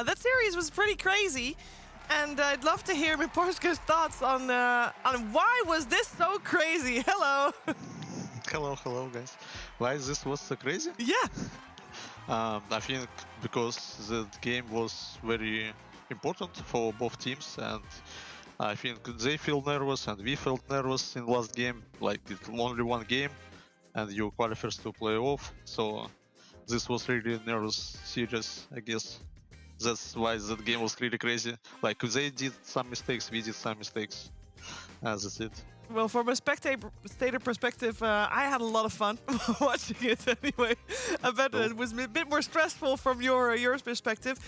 that series was pretty crazy. And I'd love to hear Miposhka's thoughts on why was this so crazy. Hello. Hello, guys. Why this was so crazy? Yeah. I think because the game was very important for both teams, and I think they feel nervous and we felt nervous in last game. Like it's only one game, and you qualifiers to playoff. So this was really nervous series, I guess. That's why that game was really crazy. Like they did some mistakes, we did some mistakes. That's it. Well, from a spectator perspective, I had a lot of fun watching it anyway. I bet it was a bit more stressful from your perspective.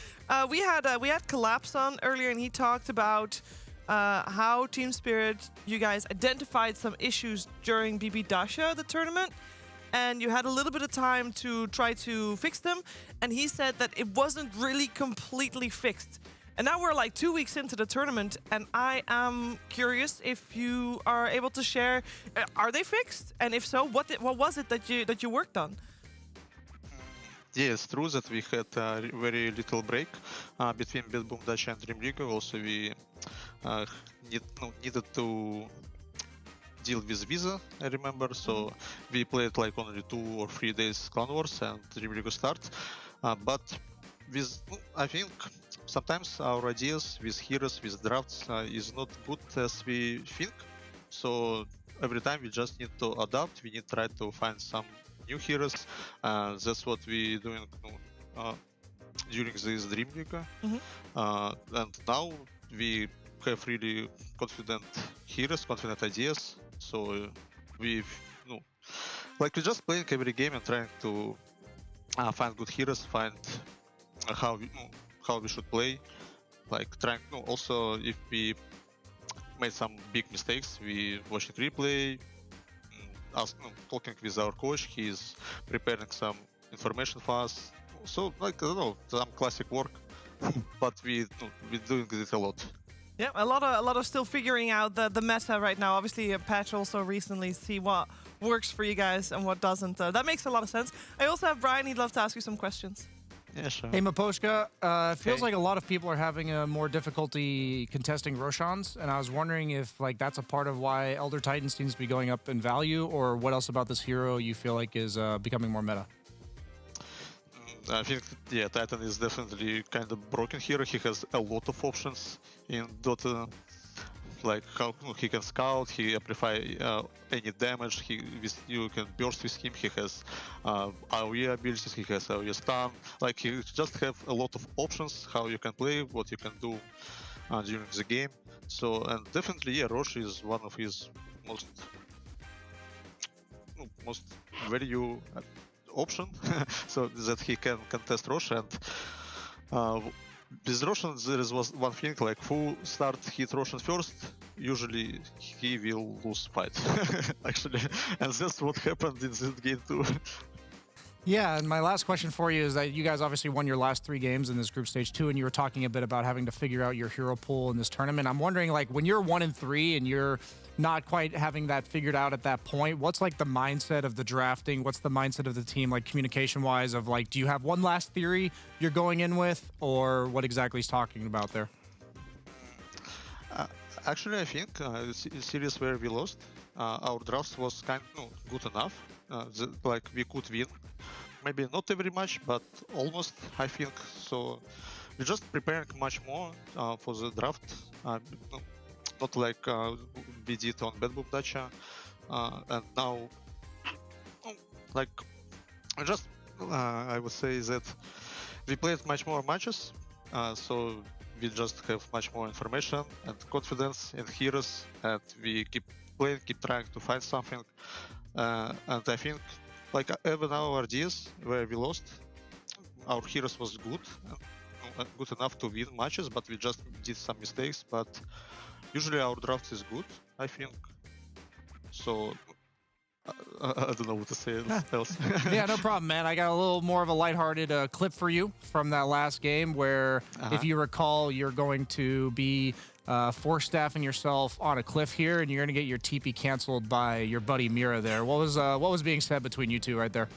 We had Collapse on earlier, and he talked about how Team Spirit, you guys identified some issues during BB Dasha, the tournament, and you had a little bit of time to try to fix them. And he said that it wasn't really completely fixed. And now we're like 2 weeks into the tournament, and I am curious if you are able to share, are they fixed? And if so, what was it that you worked on? Yeah, it's true that we had a very little break between Bad Boom Dacha and DreamLeague. Also, we needed to deal with visa, I remember. So we played like only 2 or 3 days Clan Wars and DreamLeague start. But with, I think, sometimes our ideas with heroes, with drafts is not good as we think. So every time we just need to adapt. We need to try to find some new heroes. That's what we doing during this Dream League. And now we have really confident heroes, confident ideas. So we just playing every game and trying to find good heroes, find how we should play. Like trying. Also, if we made some big mistakes, we watching replay. Talking with our coach, he's preparing some information for us. So, like, I don't know, some classic work, but we're doing it a lot. Yeah, a lot of still figuring out the meta right now. Obviously, a patch also recently, see what works for you guys and what doesn't. That makes a lot of sense. I also have Brian. He'd love to ask you some questions. Yeah, sure. Hey, Miposhka, it feels like a lot of people are having more difficulty contesting Roshans, and I was wondering if that's a part of why Elder Titan seems to be going up in value, or what else about this hero you feel like is becoming more meta? I think, yeah, Titan is definitely kind of broken hero. He has a lot of options in Dota. Like how he can scout, he amplify any damage. You can burst with him. He has AoE abilities. He has AoE stun. Like he just have a lot of options how you can play, what you can do during the game. So and definitely, yeah, Rosh is one of his most value option, so that he can contest Rosh. And with Roshan, there is one thing, like who hit Roshan first, usually he will lose fight, actually. And that's what happened in this game too. Yeah, and my last question for you is that you guys obviously won your last 3 games in this group stage 2, and you were talking a bit about having to figure out your hero pool in this tournament. I'm wondering, like, when you're 1-3 and you're not quite having that figured out at that point, what's like the mindset of the drafting? What's the mindset of the team, like communication-wise, of like, do you have one last theory you're going in with, or what exactly he's talking about there? Actually, I think in series where we lost, our draft was kind of good enough. Like we could win, maybe not every match, but almost, I think. So we're just preparing much more for the draft. Not like we did on Bad Boom Dacha, and now, like, I would say that we played much more matches, so we just have much more information and confidence in heroes, and we keep playing, keep trying to find something. And I think, like, even our ideas where we lost, our heroes was good enough to win matches, but we just did some mistakes. But usually our draft is good, I think. So I don't know what to say else. Yeah, no problem, man. I got a little more of a lighthearted clip for you from that last game where, if you recall, you're going to be force-staffing yourself on a cliff here, and you're going to get your TP canceled by your buddy Mira there. What was being said between you two right there?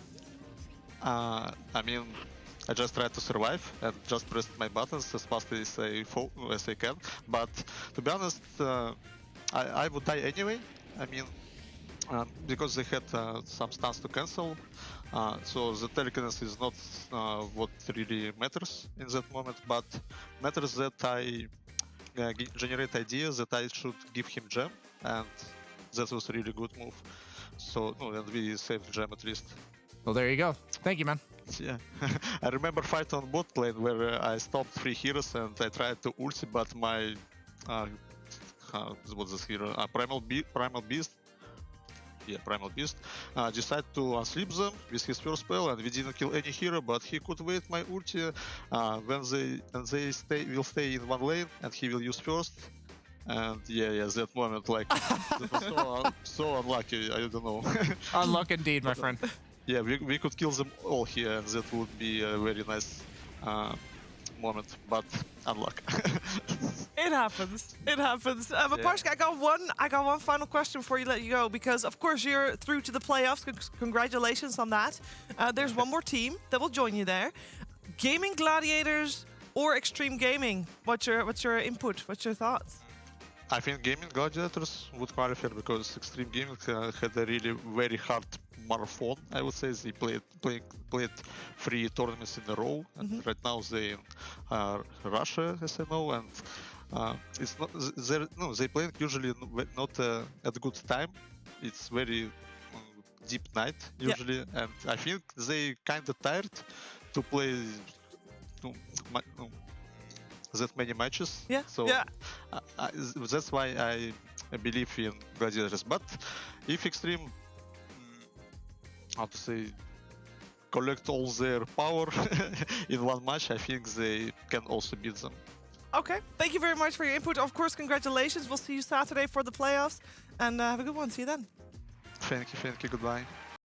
I mean, I just try to survive and just press my buttons as fast as I can. But to be honest, I would die anyway. I mean, because they had some stuns to cancel, so the telekinesis is not what really matters in that moment, but matters that I generate idea that I should give him gem, and that was a really good move. So, no, and we saved gem at least. Well, there you go. Thank you, man. Yeah, I remember fight on bot lane where I stopped 3 heroes and I tried to ulti, but my what's this hero? Primal Beast. Yeah, Primal Beast decided to unsleep them with his first spell, and we didn't kill any hero, but he could wait my ulti when they will stay in one lane, and he will use first. And yeah, that moment, like, that was so unlucky. I don't know. Unluck indeed, my friend. Yeah, we could kill them all here, and that would be a very nice moment, but unluck. It happens. It happens. Miposhka, I got one final question before you let you go, because of course you're through to the playoffs. Congratulations on that. There's one more team that will join you there. Gaming Gladiators or Extreme Gaming? What's your input? What's your thoughts? I think Gaming Gladiators would qualify because Extreme Gaming had a really very hard marathon. I would say they played 3 tournaments in a row, and right now they in Russia, as I know, and it's not they play usually not at a good time. It's very deep night usually, and I think they kind of tired to play that many matches. Yeah. So that's why I believe in Gladiators. But if Extreme, how to say, collect all their power in one match, I think they can also beat them. Okay. Thank you very much for your input. Of course, congratulations. We'll see you Saturday for the playoffs, and have a good one. See you then. Thank you. Goodbye.